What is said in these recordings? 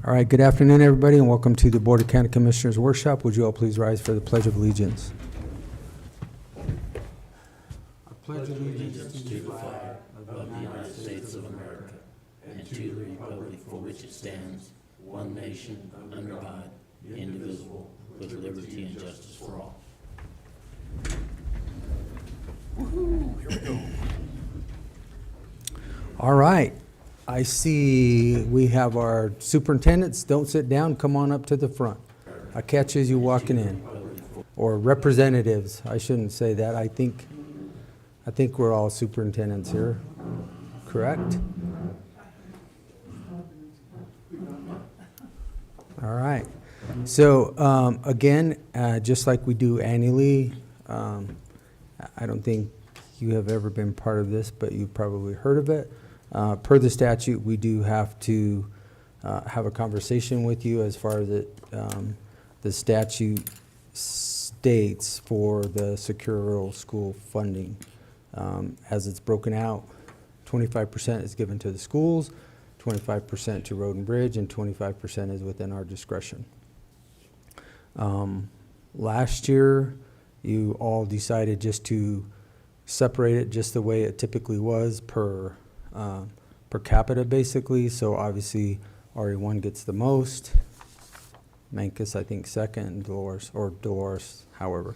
All right, good afternoon, everybody, and welcome to the Board of County Commissioners Workshop. Would you all please rise for the Pledge of Allegiance? I pledge allegiance to the flag of the United States of America and to the republic for which it stands, one nation, under God, indivisible, with liberty and justice for all. Woohoo, here we go. All right. I see we have our superintendents. Don't sit down. Come on up to the front. I catch as you walking in. Or representatives. I shouldn't say that. I think we're all superintendents here. Correct? All right. So again, just like we do annually, I don't think you have ever been part of this, but you've probably heard of it. Per the statute, we do have to have a conversation with you as far as the statute states for the secure rural school funding. As it's broken out, 25% is given to the schools, 25% to road and bridge, and 25% is within our discretion. Last year, you all decided just to separate it just the way it typically was per capita, basically. So obviously RE1 gets the most, Mancos I think second, and Dolores, however.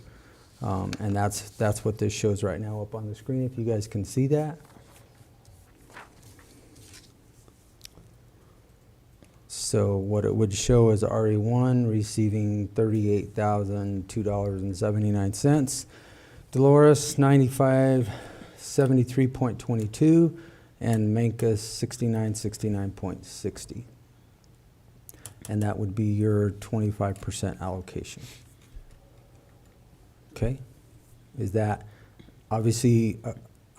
And that's what this shows right now up on the screen, if you guys can see that. So what it would show is RE1 receiving $38,002.79, Dolores 9573.22, and Mancos 6969.60. And that would be your 25% allocation. Okay? Is that, obviously,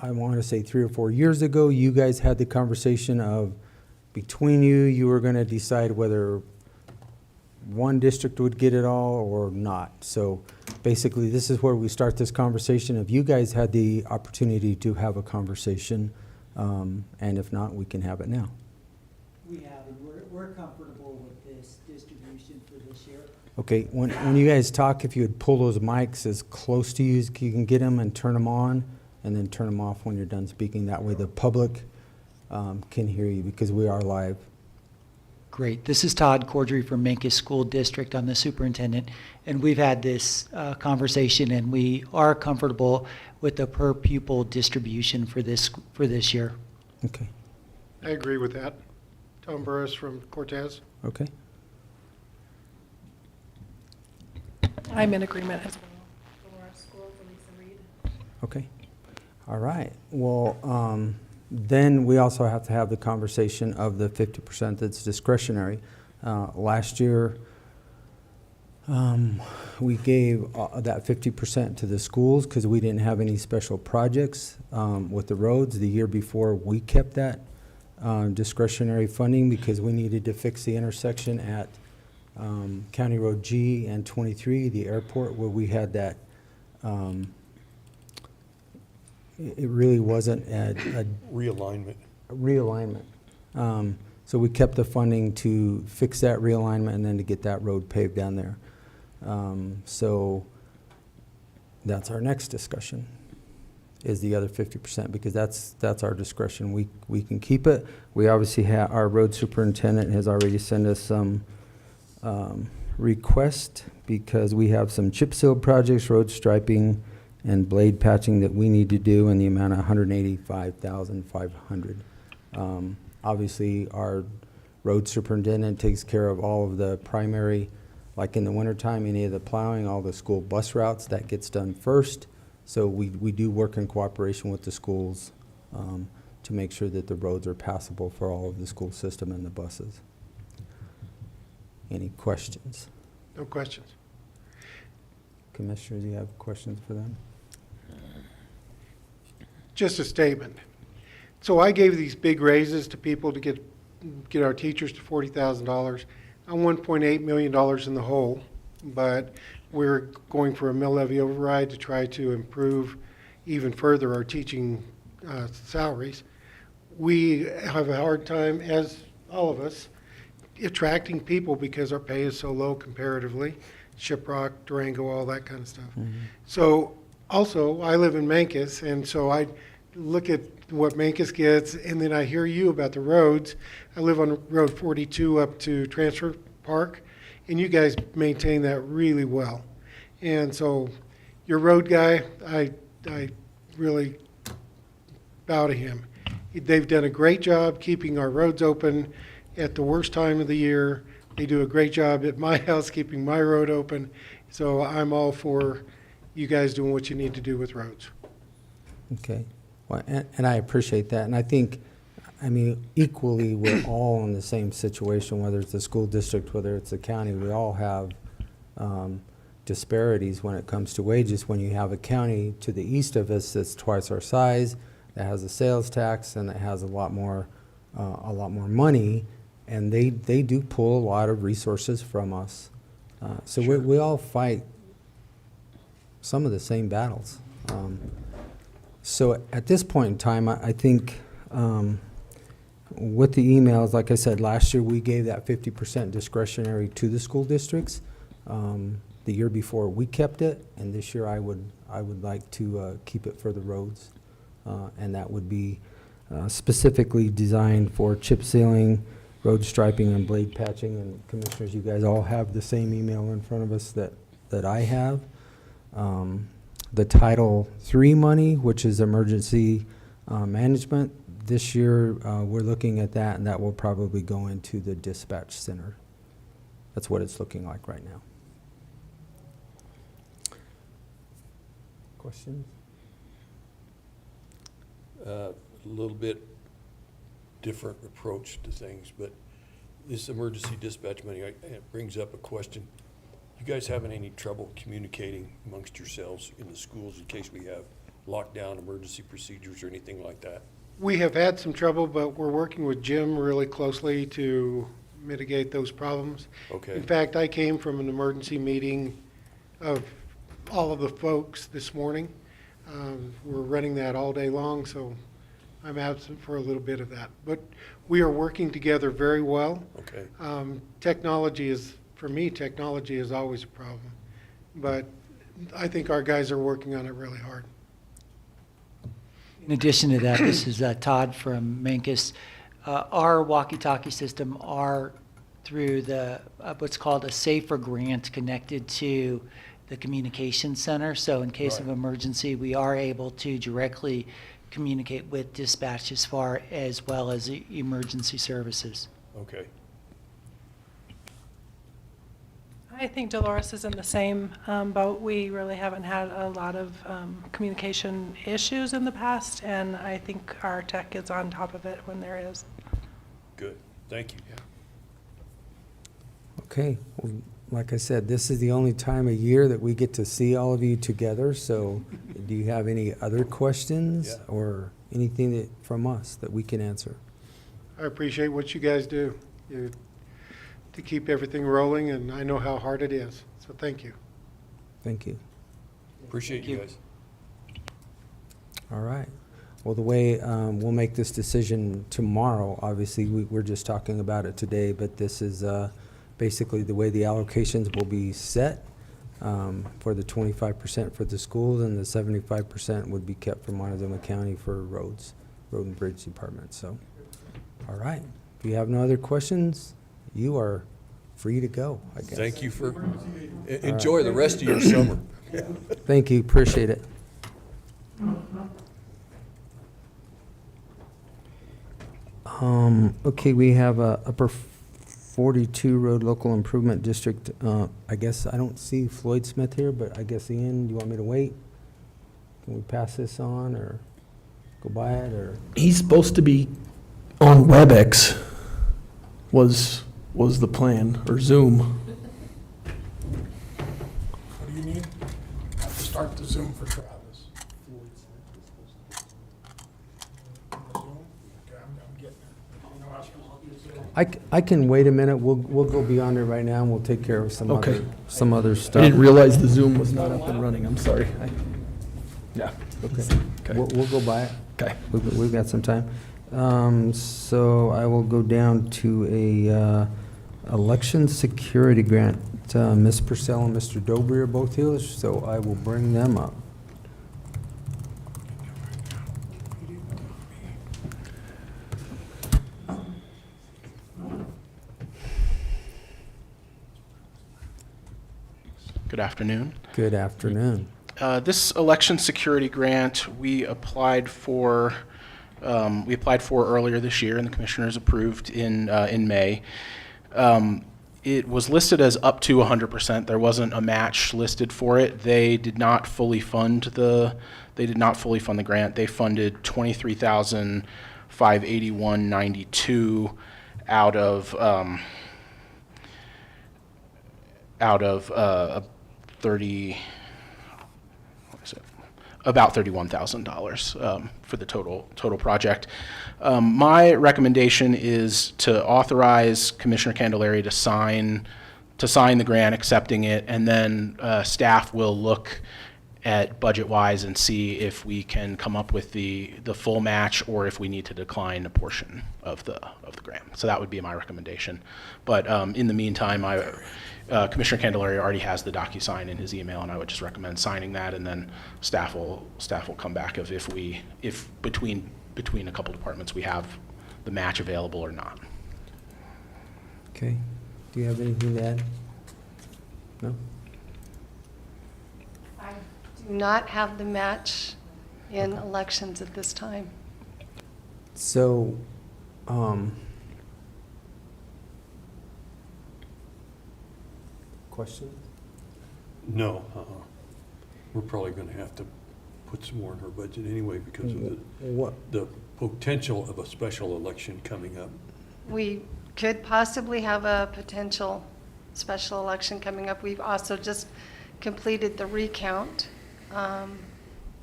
I want to say 3 or 4 years ago, you guys had the conversation of, between you were going to decide whether one district would get it all or not. So basically, this is where we start this conversation. If you guys had the opportunity to have a conversation, and if not, we can have it now. We have, and we're comfortable with this distribution for this year. Okay, when you guys talk, if you would pull those mics as close to you as you can get them and turn them on, and then turn them off when you're done speaking. That way the public can hear you, because we are live. Great. This is Todd Cordry from Mancos School District. I'm the superintendent, and we've had this conversation, and we are comfortable with the per pupil distribution for this year. Okay. I agree with that. Tom Burris from Cortez. Okay. I'm in agreement as well. Dolores School, Lisa Reed. Okay. All right. Well, then we also have to have the conversation of the 50% that's discretionary. Last year, we gave that 50% to the schools because we didn't have any special projects with the roads. The year before, we kept that discretionary funding because we needed to fix the intersection at County Road G and 23, the airport, where we had that. It really wasn't a Realignment. So we kept the funding to fix that realignment and then to get that road paved down there. So that's our next discussion, is the other 50%, because that's our discretion. We can keep it. We obviously have, our road superintendent has already sent us some request, because we have some chip seal projects, road striping, and blade patching that we need to do in the amount of $185,500. Obviously, our road superintendent takes care of all of the primary, like in the wintertime, any of the plowing, all the school bus routes, that gets done first. So we do work in cooperation with the schools to make sure that the roads are passable for all of the school system and the buses. Any questions? No questions. Commissioners, you have questions for them? Just a statement. So I gave these big raises to people to get our teachers to $40,000. I'm $1.8 million in the hole, but we're going for a mill levy override to try to improve even further our teaching salaries. We have a hard time, as all of us, attracting people because our pay is so low comparatively. Shiprock, Durango, all that kind of stuff. So also, I live in Mancos, and so I look at what Mancos gets, and then I hear you about the roads. I live on Road 42 up to Transfer Park, and you guys maintain that really well. And so your road guy, I really bow to him. They've done a great job keeping our roads open at the worst time of the year. They do a great job at my house keeping my road open. So I'm all for you guys doing what you need to do with roads. Okay. Well, and I appreciate that. And I think, I mean, equally, we're all in the same situation, whether it's the school district, whether it's the county. We all have disparities when it comes to wages. When you have a county to the east of us that's twice our size, that has a sales tax, and that has a lot more money, and they do pull a lot of resources from us. So Sure. we all fight some of the same battles. So at this point in time, I think with the emails, like I said, last year we gave that 50% discretionary to the school districts. The year before we kept it, and this year I would like to keep it for the roads, and that would be specifically designed for chip sealing, road striping, and blade patching. And commissioners, you guys all have the same email in front of us that I have. The Title III money, which is emergency management, this year we're looking at that, and that will probably go into the dispatch center. That's what it's looking like right now. Questions? A little bit different approach to things, but this emergency dispatch money, it brings up a question. You guys having any trouble communicating amongst yourselves in the schools in case we have lockdown emergency procedures or anything like that? We have had some trouble, but we're working with Jim really closely to mitigate those problems. Okay. In fact, I came from an emergency meeting of all of the folks this morning. We're running that all day long, so I'm absent for a little bit of that. But we are working together very well. Okay. Technology is, for me, technology is always a problem. But I think our guys are working on it really hard. In addition to that, this is Todd from Mancos. Our walkie-talkie system are through the what's called a SAFER grant connected to the communications center. So in case of Right. emergency, we are able to directly communicate with dispatch as far as well as emergency services. Okay. I think Dolores is in the same boat. We really haven't had a lot of communication issues in the past, and I think our tech is on top of it when there is. Good. Thank you. Okay. Well, like I said, this is the only time of year that we get to see all of you together. So do you have any other questions Yeah. or anything that, from us that we can answer? I appreciate what you guys do to keep everything rolling, and I know how hard it is. So thank you. Thank you. Appreciate Thank you you. guys. All right. Well, the way we'll make this decision tomorrow, obviously, we're just talking about it today, but this is basically the way the allocations will be set for the 25% for the schools, and the 75% would be kept for Montezuma County for roads, road and bridge department. So, all right. If you have no other questions, you are free to go, I guess. Thank you for, enjoy the rest of your summer. Thank you. Appreciate it. Okay, we have a Upper 42 Road Local Improvement District. I guess I don't see Floyd Smith here, but I guess Ian, do you want me to wait? Can we pass this on or go by it or? He's supposed to be on WebEx was the plan, or Zoom. What do you need? Start the Zoom for Travis. I'm getting it. You know how to use Zoom? I can wait a minute. We'll go beyond it right now and we'll take care of some Okay. other I stuff. didn't realize the Zoom was not up and running. I'm sorry. Yeah. Okay. We'll go by it. Okay. We've got some time. So I will go down to a election security grant. Ms. Percell and Mr. Dobry are both here, so I will bring them up. Good afternoon. Good afternoon. This election security grant we applied for earlier this year, and the commissioners approved in May. It was listed as up to 100%. There wasn't a match listed for it. They did not fully fund the grant. They funded $23,581.92 out of about $31,000 for the total project. My recommendation is to authorize Commissioner Candelaria to sign the grant, accepting it, and then staff will look at budget-wise and see if we can come up with the full match or if we need to decline a portion of the grant. So that would be my recommendation. But in the meantime, Commissioner Candelaria already has the DocuSign in his email, and I would just recommend signing that, and then staff will come back if between a couple departments we have the match available or not. Okay. Do you have anything to add? No? I do not have the match in elections at this time. So, question? No, we're probably gonna have to put some more in her budget anyway because of What? the potential of a special election coming up. We could possibly have a potential special election coming up. We've also just completed the recount.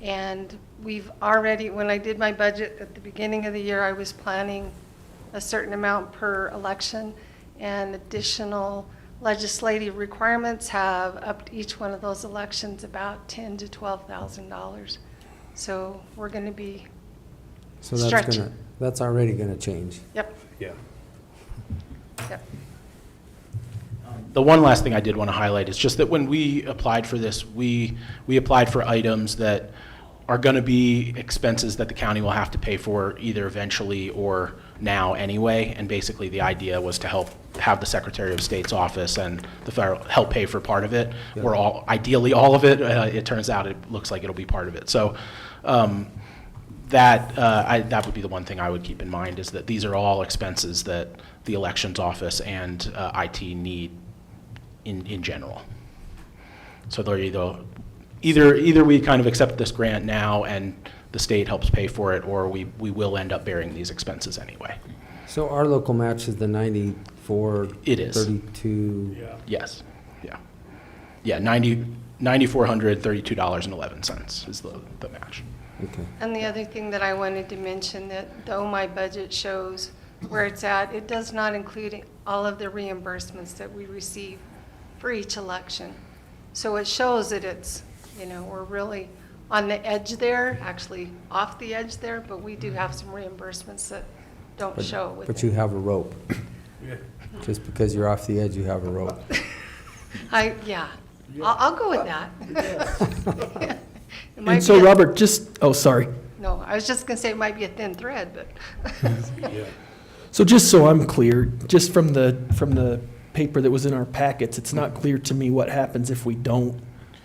And we've already, when I did my budget at the beginning of the year, I was planning a certain amount per election, and additional legislative requirements have upped each one of those elections about $10,000 to $12,000. So we're going to be So stretching. that's already gonna change. Yep, Yeah. yep. The one last thing I did want to highlight is just that when we applied for this, we applied for items that are going to be expenses that the county will have to pay for either eventually or now anyway. And basically the idea was to have the Secretary of State's office and the federal help pay for part of it, or ideally all of it. It turns out it looks like it'll be part of it. So that would be the one thing I would keep in mind, is that these are all expenses that the elections office and IT need in general. So they're either we kind of accept this grant now and the state helps pay for it, or we will end up bearing these expenses anyway. So our local match is the 94. It is. 32. Yeah. Yes, yeah. Yeah, $94,32.11 is the match. Okay. And the other thing that I wanted to mention, that though my budget shows where it's at, it does not include all of the reimbursements that we receive for each election. So it shows that it's, we're really on the edge there, actually off the edge there, but we do have some reimbursements that don't show with But it. you have a rope. Yeah. Just because you're off the edge, you have a rope. Yeah, I'll go with that. It might And so be a- Robert, sorry. No, I was just gonna say it might be a thin thread, but. Yeah. So just so I'm clear, just from the paper that was in our packets, it's not clear to me what happens if we don't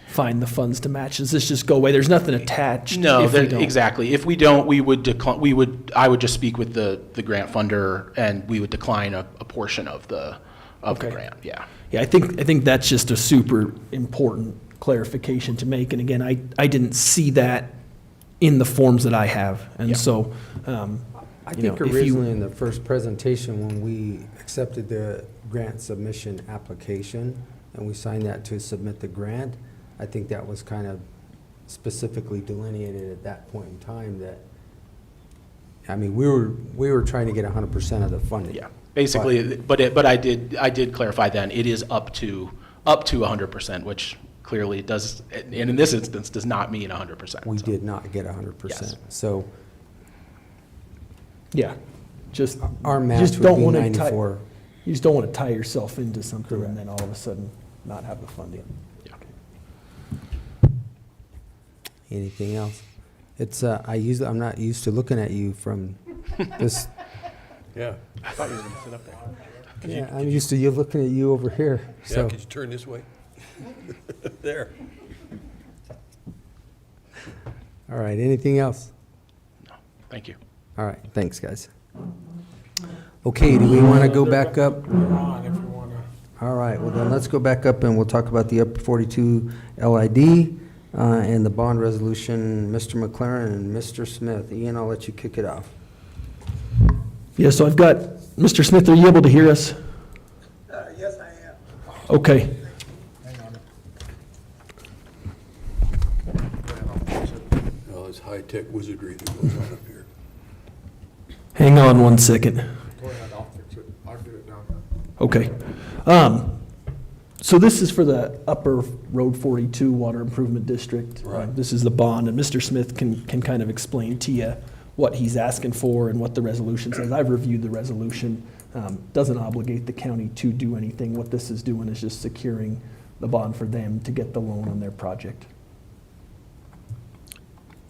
find the funds to match. Does this just go away? There's nothing attached? No, if we don't? exactly. If we don't, we would decline. I would just speak with the grant funder, and we would decline a portion of the Okay. grant. Yeah. Yeah, I think that's just a super important clarification to make. And again, I didn't see that in the forms that I have. And Yeah. so, I you know, think if you- originally in the first presentation, when we accepted the grant submission application and we signed that to submit the grant, I think that was kind of specifically delineated at that point in time that, we were trying to get 100% of the funding. Yeah. Basically, but I did clarify then, it is up to 100%, which clearly does, and in this instance, does not mean 100%. We so. did not get 100%. Yes. So yeah, just our match Just would don't be wanna 94. You just don't want to tie yourself into something and then all of a sudden not have the funding. Anything else? It's, I'm not used to looking at you from this, Yeah. I thought you were going to sit up there. yeah, I'm used to you looking at you over here, Yeah, so. could you turn this way? There. All right, anything else? Thank you. All right, thanks, guys. Okay, do we want to go back up? On if you want to. All right, well then, let's go back up and we'll talk about the Up 42 LID and the bond resolution, Mr. MacLaren and Mr. Smith. Ian, I'll let you kick it off. Yeah, so I've got, Mr. Smith, are you able to hear us? Yes, I am. Okay. Hang on. All this high-tech wizardry that goes on up here. Hang on one second. Go ahead, I'll fix it. I'll get it down. Okay. So this is for the Upper Road 42 Water Improvement District. Right. This is the bond, and Mr. Smith can kind of explain to you what he's asking for and what the resolution says. I've reviewed the resolution. Doesn't obligate the county to do anything. What this is doing is just securing the bond for them to get the loan on their project.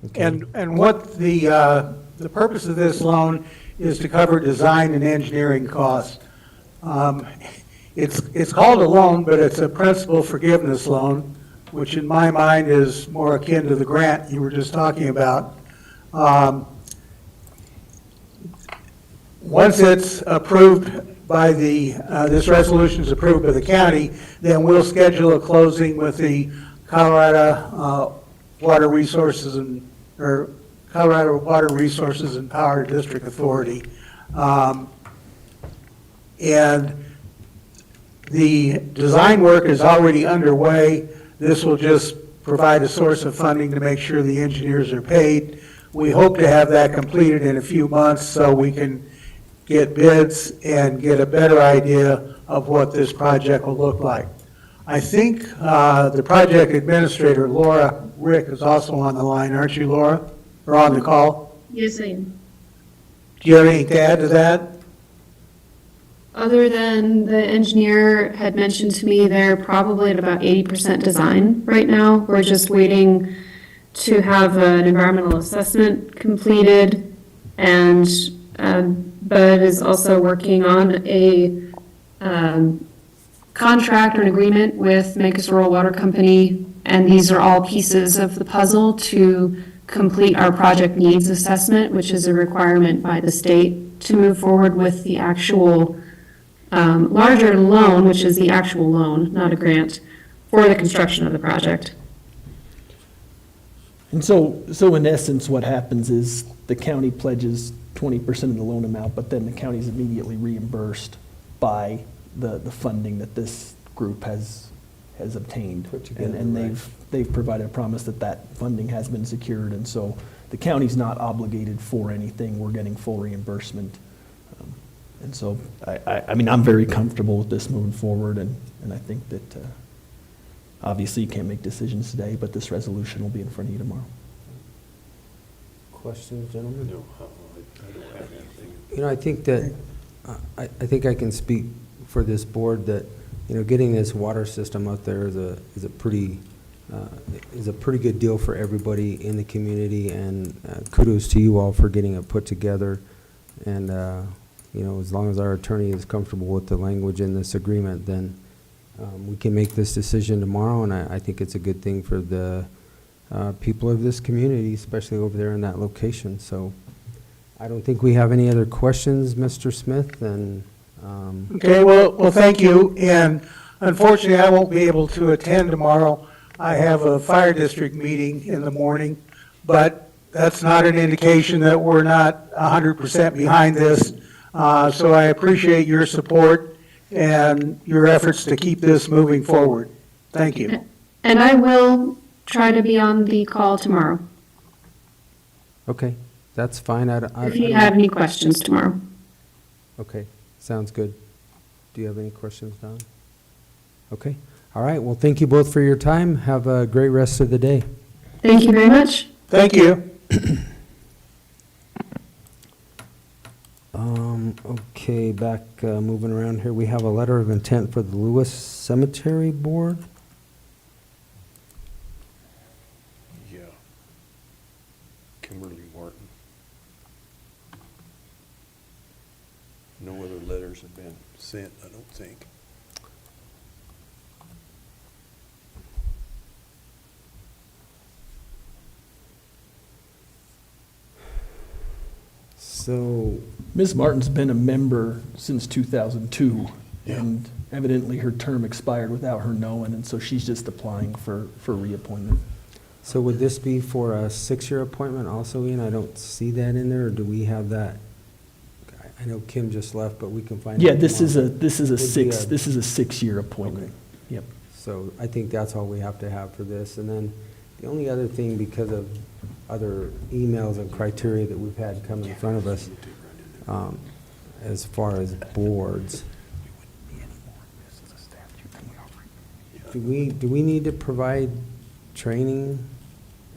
Okay. And what the purpose of this loan is to cover design and engineering costs. It's called a loan, but it's a principal forgiveness loan, which in my mind is more akin to the grant you were just talking about. Once it's approved by this resolution is approved by the county, then we'll schedule a closing with the Colorado Water Resources and Power District Authority. And the design work is already underway. This will just provide a source of funding to make sure the engineers are paid. We hope to have that completed in a few months so we can get bids and get a better idea of what this project will look like. I think the project administrator, Laura Rick, is also on the line, aren't you, Laura? Or on the call? Yes, I am. Do you have anything to add to that? Other than the engineer had mentioned to me, they're probably at about 80% design right now. We're just waiting to have an environmental assessment completed, and Bud is also working on a contract or an agreement with Mancos Rural Water Company, and these are all pieces of the puzzle to complete our project needs assessment, which is a requirement by the state to move forward with the actual larger loan, which is the actual loan, not a grant, for the construction of the project. And so in essence, what happens is the county pledges 20% of the loan amount, but then the county is immediately reimbursed by the funding that this group has obtained. Put together, And right. they've provided a promise that funding has been secured, and so the county's not obligated for anything. We're getting full reimbursement. And so, I mean, I'm very comfortable with this moving forward, and I think that, obviously you can't make decisions today, but this resolution will be in front of you tomorrow. Questions, gentlemen? No, I don't have anything. You know, I think that, I think I can speak for this board that, you know, getting this water system out there is a pretty good deal for everybody in the community, and kudos to you all for getting it put together. And, you know, as long as our attorney is comfortable with the language in this agreement, then we can make this decision tomorrow, and I think it's a good thing for the people of this community, especially over there in that location. So I don't think we have any other questions, Mr. Smith, and Okay, well, thank you. And unfortunately, I won't be able to attend tomorrow. I have a fire district meeting in the morning, but that's not an indication that we're not 100% behind this. So I appreciate your support and your efforts to keep this moving forward. Thank you. And I will try to be on the call tomorrow, okay, that's fine. if you have any questions tomorrow. Okay, sounds good. Do you have any questions, Don? Okay, all right, well, thank you both for your time. Have a great rest of the day. Thank you very much. Thank you. Okay, back, moving around here, we have a letter of intent for the Lewis Cemetery Board. Yeah. Kimberly Martin. No other letters have been sent, I don't think. So, Ms. Martin's been a member since 2002, Yeah. and evidently her term expired without her knowing, and so she's just applying for reappointment. so would this be for a 6-year appointment also, Ian? I don't see that in there, or do we have that? I know Kim just left, but we can find. Yeah, out this is tomorrow. a, this is a Would be six, a- this is a 6-year appointment. Yep. So I think that's all we have to have for this. And then the only other thing, because of other emails and criteria that we've had come in front of us, as far as boards, do we need to provide training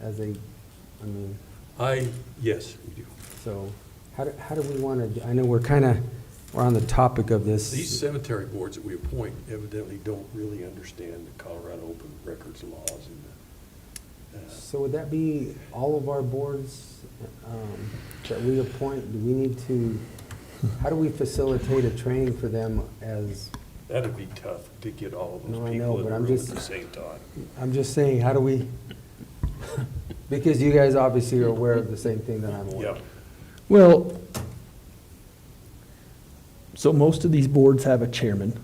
as a, I mean, Yes, we do. so how do we want to, I know we're on the topic of this. These cemetery boards that we appoint evidently don't really understand the Colorado Open Records laws and So would that be all of our boards that we appoint? Do we need to, how do we facilitate a training for them as, that'd be tough to get all of No, those I know, people in but the I'm room just- at the same time. I'm just saying, how do we, because you guys obviously are aware of the same thing that I'm aware Yeah, of. Well, so most of these boards have a chairman,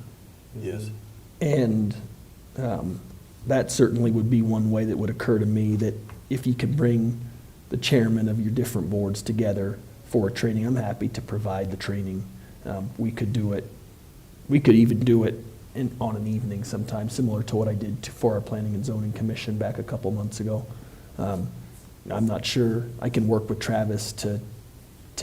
yes. and that certainly would be one way that would occur to me, that if you could bring the chairman of your different boards together for a training, I'm happy to provide the training. We could do it, we could even do it on an evening sometime, similar to what I did for our Planning and Zoning Commission back a couple months ago. I'm not sure, I can work with Travis to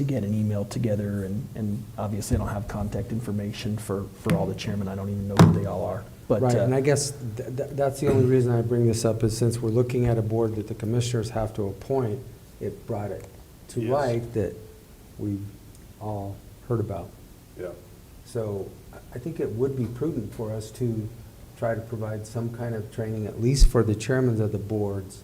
get an email together, and obviously I don't have contact information for all the chairmen, I don't even know who they all are. But, Right, and I guess that's the only reason I bring this up, is since we're looking at a board that the commissioners have to appoint, it brought it to Yes. light that we've all heard about. Yeah. So I think it would be prudent for us to try to provide some kind of training, at least for the chairmen of the boards,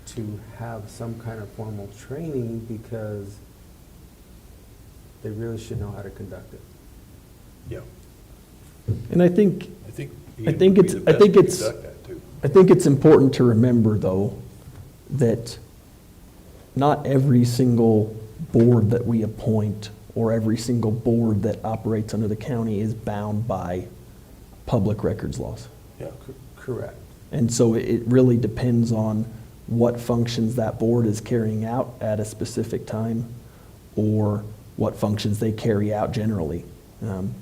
to have some kind of formal training, because they really should know how to conduct it. Yeah. and I think I think I Ian think would be it's- the I best think to it's- conduct that, too. I think it's important to remember, though, that not every single board that we appoint or every single board that operates under the county is bound by public records laws. Yeah. Correct. And so it really depends on what functions that board is carrying out at a specific time, or what functions they carry out generally.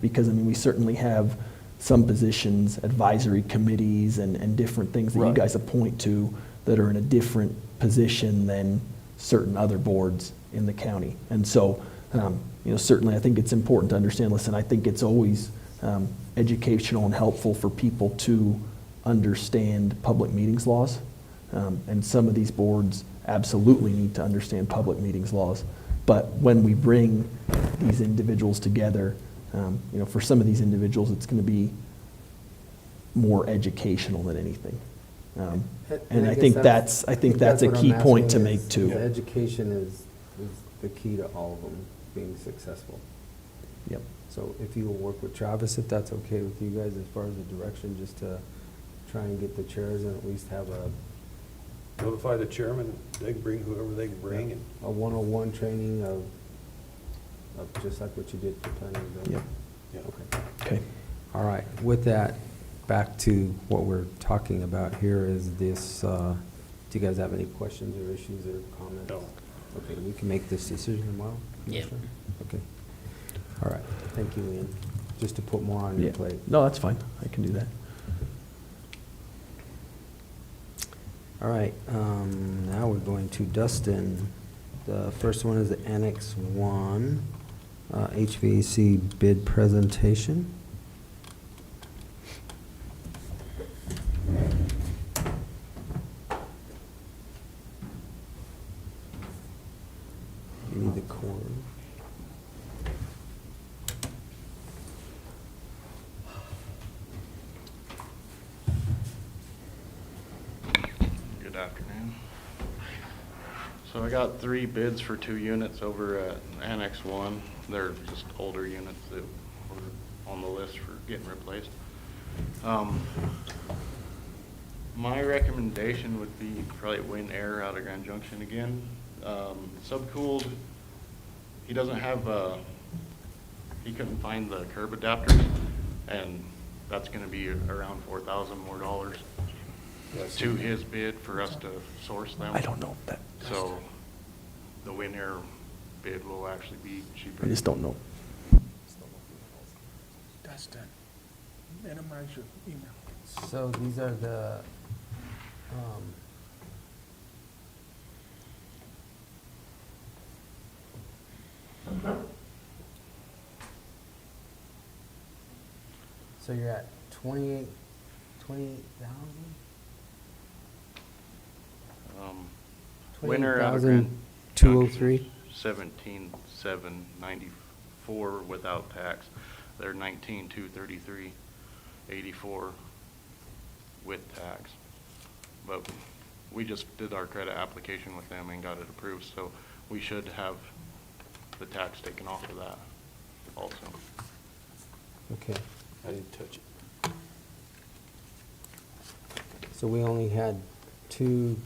Because, I mean, we certainly have some positions, advisory committees and different things that you Right. guys appoint to that are in a different position than certain other boards in the county. And so, certainly I think it's important to understand, listen, I think it's always educational and helpful for people to understand public meetings laws. And some of these boards absolutely need to understand public meetings laws. But when we bring these individuals together, for some of these individuals, it's going to be more educational than anything. And I think that's a what I'm key point to asking make is, too. the education is the key to all of them being successful. Yep. So if you will work with Travis, if that's okay with you guys, as far as the direction, just to try and get the chairs and at least have Notify the chairman, they can bring whoever they can bring, and a 101 training of just like what you did for planning and zoning. Yep. yeah. Okay. Okay. All right, with that, back to what we're talking about here is this, do you guys have any questions or issues or comments? No. Okay, we can make this decision tomorrow? Yeah. Commissioner? Okay. All right, thank you, Ian. Just to put more on your Yeah. plate. No, that's fine. I can do that. All right, now we're going to Dustin. The first one is the Annex 1, HVAC bid presentation. You need the cord. afternoon. So I got 3 bids for 2 units over at Annex 1. They're just older units that were on the list for getting replaced. My recommendation would be probably Win Air out of Grand Junction again. Subcooled, he doesn't have, he couldn't find the curb adapters, and that's gonna be around $4,000 more to his bid for us to source them. I don't know that. So the Win Air bid will actually be cheaper. I just don't know. Dustin, minimize your email. So these are the, so you're at 28,000? Winner out of 28,203? 17,794 without tax. They're 19,233.84 with tax. But we just did our credit application with them and got it approved, so we should have the tax taken off of that also. Okay, I didn't touch it. so we only had two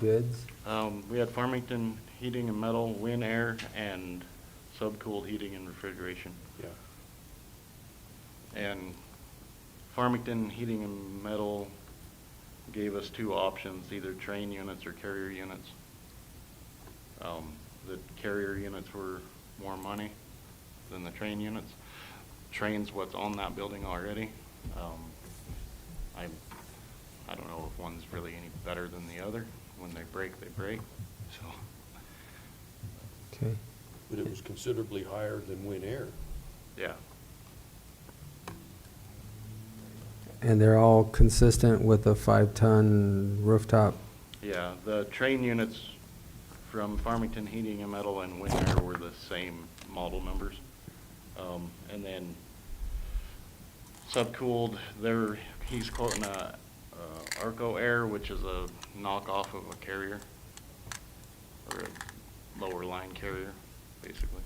bids? We had Farmington Heating and Metal, Win Air, and Subcooled Heating and Refrigeration. Yeah. And Farmington Heating and Metal gave us 2 options, either train units or carrier units. The carrier units were more money than the train units. Train's what's on that building already. I don't know if one's really any better than the other. When they break, they break. So Okay. But it was considerably higher than Win Air. yeah. And they're all consistent with a 5-ton rooftop? Yeah, the train units from Farmington Heating and Metal and Win Air were the same model numbers. And then Subcooled, he's quoting a Arco Air, which is a knockoff of a carrier, or a lower line carrier, basically.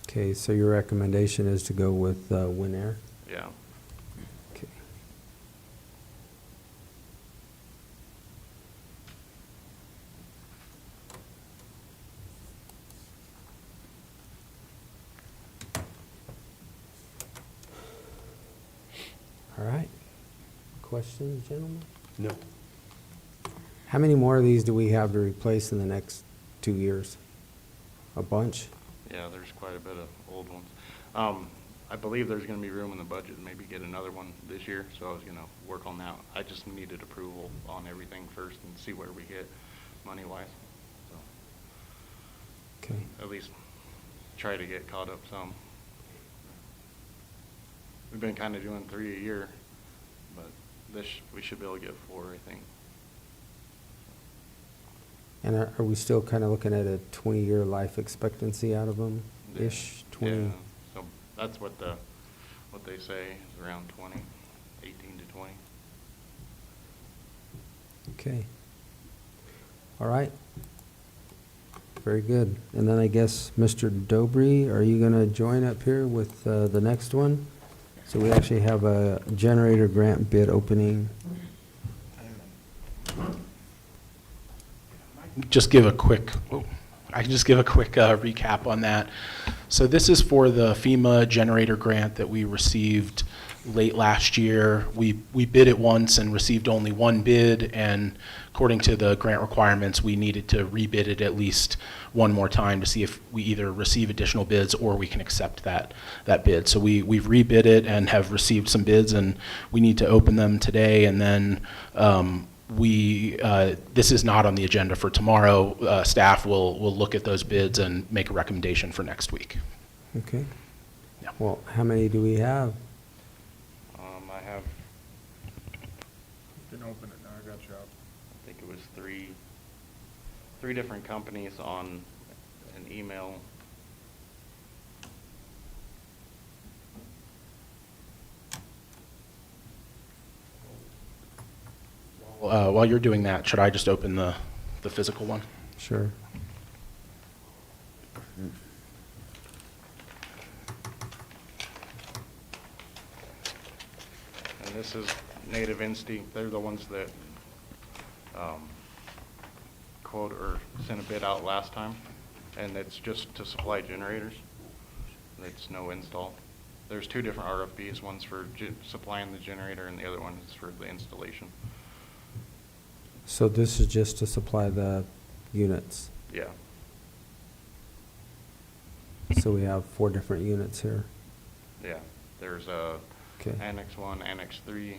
Okay, so your recommendation is to go with Win Air? Yeah. Okay. All right. Questions, gentlemen? No. How many more of these do we have to replace in the next 2 years? A bunch? Yeah, there's quite a bit of old ones. I believe there's gonna be room in the budget to maybe get another one this year, so I was gonna work on that. I just needed approval on everything first and see where we get money-wise. So Okay. at least try to get caught up some. We've been kinda doing 3 a year, but we should be able to get 4, I think. And are we still kind of looking at a 20-year life expectancy out of them-ish? 20? Yeah, so that's what they say is around 20, 18 to 20. Okay. All right. Very good. And then I guess, Mr. Dobry, are you going to join up here with the next one? So we actually have a generator grant bid opening. Just give a quick, I can just give a quick recap on that. So this is for the FEMA generator grant that we received late last year. We bid it once and received only 1 bid, and according to the grant requirements, we needed to rebid it at least one more time to see if we either receive additional bids or we can accept that bid. So we've rebid it and have received some bids, and we need to open them today, and then this is not on the agenda for tomorrow. Staff will look at those bids and make a recommendation for next week. Okay. Yeah. Well, how many do we have? I have, You can open it now, I got you up. I think it was three different companies on an email. While you're doing that, should I just open the physical one? Sure. And this is Native Insti. They're the ones that quote or sent a bid out last time, and it's just to supply generators. It's no install. There's two different RFPs. One's for supplying the generator, and the other one is for the installation. So this is just to supply the units. Yeah. So we have 4 different units here. Yeah. There's Okay. Annex 1, Annex 3,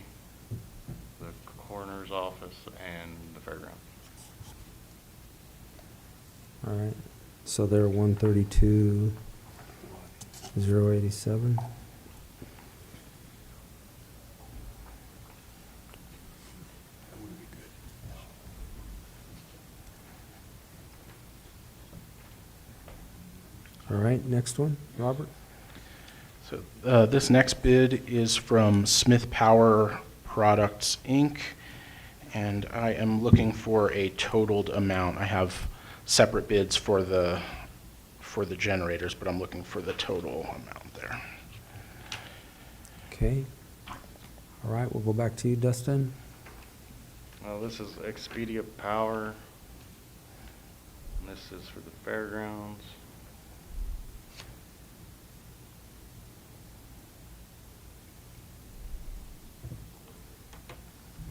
the coroner's office, and the fairground. All right. So they're 132,087. All right, next one, Robert. So this next bid is from Smith Power Products, Inc., and I am looking for a totaled amount. I have separate bids for the generators, but I'm looking for the total amount there. Okay. All right, we'll go back to you, Dustin. This is Expedia Power. And this is for the fairgrounds.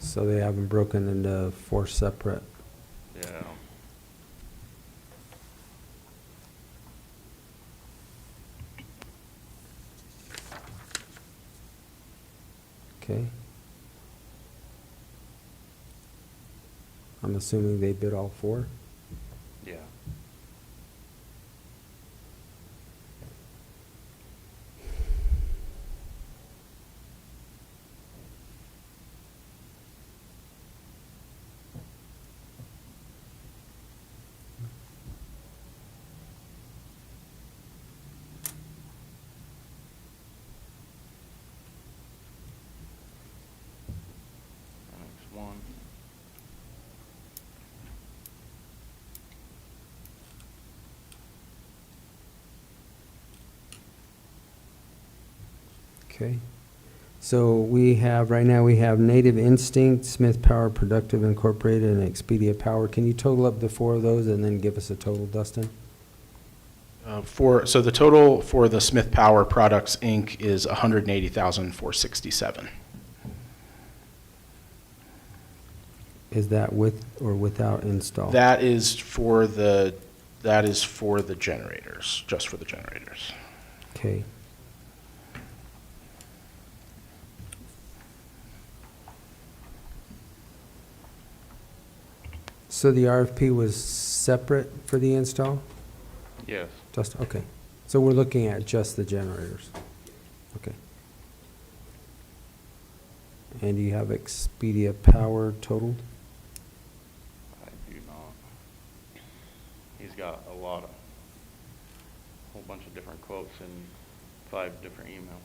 So they have them broken into 4 separate. Yeah. Okay. I'm assuming they bid all 4? Yeah. Annex 1. Okay. So we have, right now, we have Native Instinct, Smith Power Productive Incorporated, and Expedia Power. Can you total up the 4 of those and then give us a total, Dustin? So the total for the Smith Power Products, Inc. is $180,467. Is that with or without install? That is for the generators, just for the generators. Okay. So the RFP was separate for the install? Yes. Just, okay. So we're looking at just the generators? Okay. And you have Expedia Power totaled? I do not. He's got a whole bunch of different quotes in 5 different emails.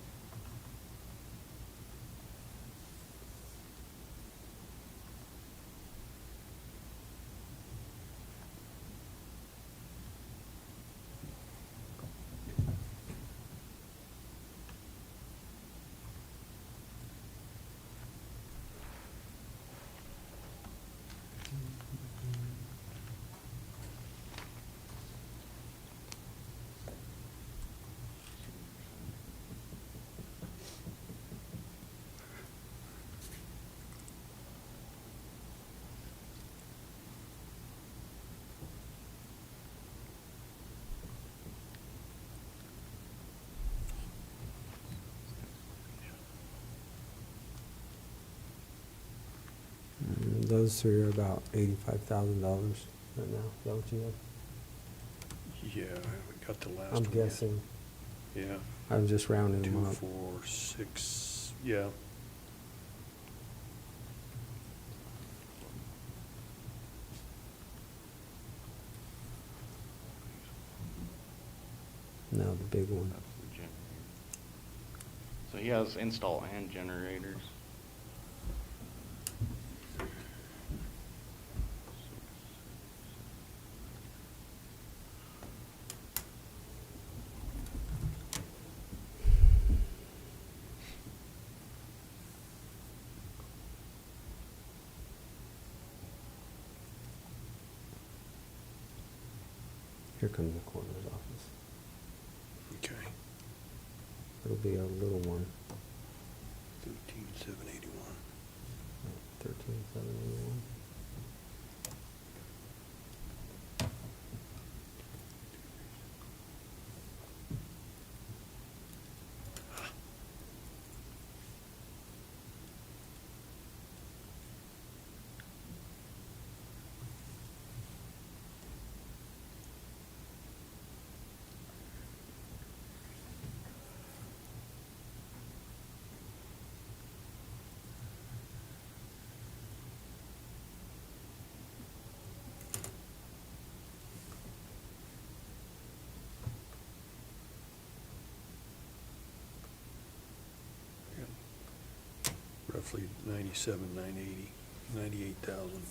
Those three are about $85,000 right now. Is that what you have? Yeah, I haven't got the last I'm one yet. guessing. Yeah. I'm just rounding them 2, up. 4, 6, yeah. No, the big one. That's the generator. So he has install and generators. Here comes the coroner's office. Okay. It'll be a little one. 13,781. 13,781. Roughly 97,980, 98,000.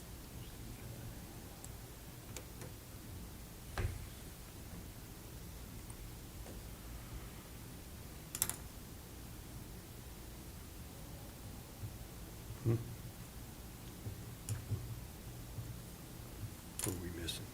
What are we missing?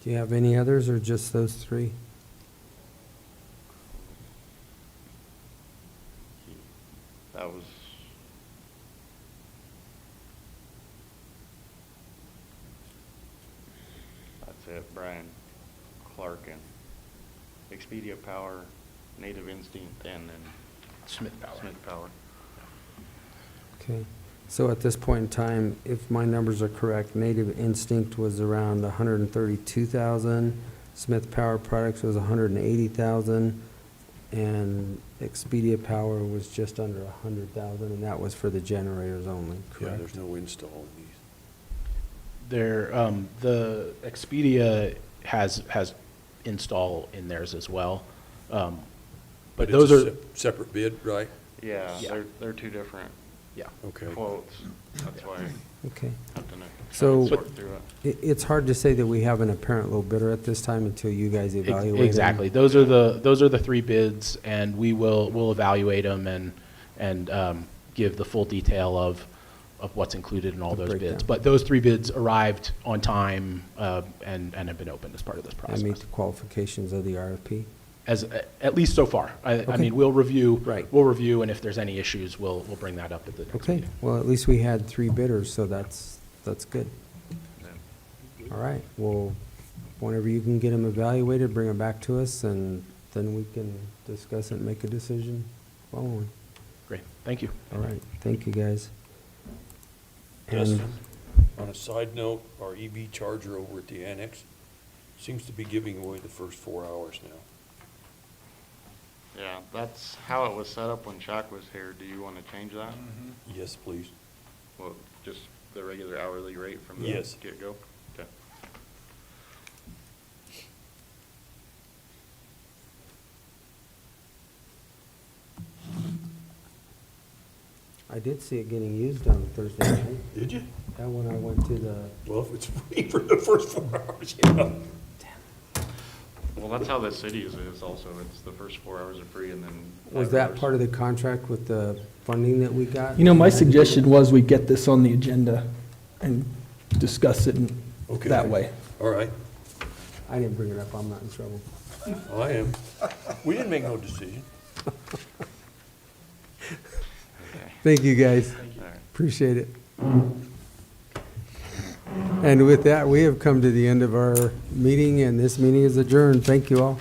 Do you have any others or just those three? That was, that's it, Brian Clark and Expedia Power, Native Instinct, and then Smith Power. Smith Power. Okay. So at this point in time, if my numbers are correct, Native Instinct was around 132,000, Smith Power Products was 180,000, and Expedia Power was just under 100,000, and that was for the generators only, Yeah, correct? there's no install in these. There, the Expedia has install in theirs as well. But But those it's a are, separate bid, right? Yeah, Yeah. they're two different yeah. Okay. quotes. That's why I Okay. have to So- sort through it. It's hard to say that we have an apparent low bidder at this time until you guys evaluate them. Exactly. Those are the three bids, and we'll evaluate them and give the full detail of what's included in all The those bids. breakdown. But those three bids arrived on time and have been opened as part of this process. And meet the qualifications of the RFP? As at least so far. I Okay. mean, we'll review. Right. We'll review, and if there's any issues, we'll bring that up at the next Okay, meeting. well, at least we had three bidders, so that's good. All right, well, whenever you can get them evaluated, bring them back to us, and then we can discuss it and make a decision following. Great. Thank you. All right, thank you, guys. And Dustin, on a side note, our EV charger over at the Annex seems to be giving away the first 4 hours now. Yeah, that's how it was set up when Chuck was here. Do you want to change that? Yes, please. Well, just the regular hourly rate from the Yes. get-go? Okay. I did see it getting used on Thursday night. Did you? That when I went to the, Well, if it's free for the first 4 hours, yeah. Well, that's how the city's is also. It's the first 4 hours are free and then. was 5 that hours. part of the contract with the funding that we got? You know, my suggestion was we get this on the agenda and discuss it Okay. that way. All right. I didn't bring it up, I'm not in trouble. I am. We didn't make no decision. Okay. Thank you, guys. All right. Appreciate it. And with that, we have come to the end of our meeting, and this meeting is adjourned. Thank you all.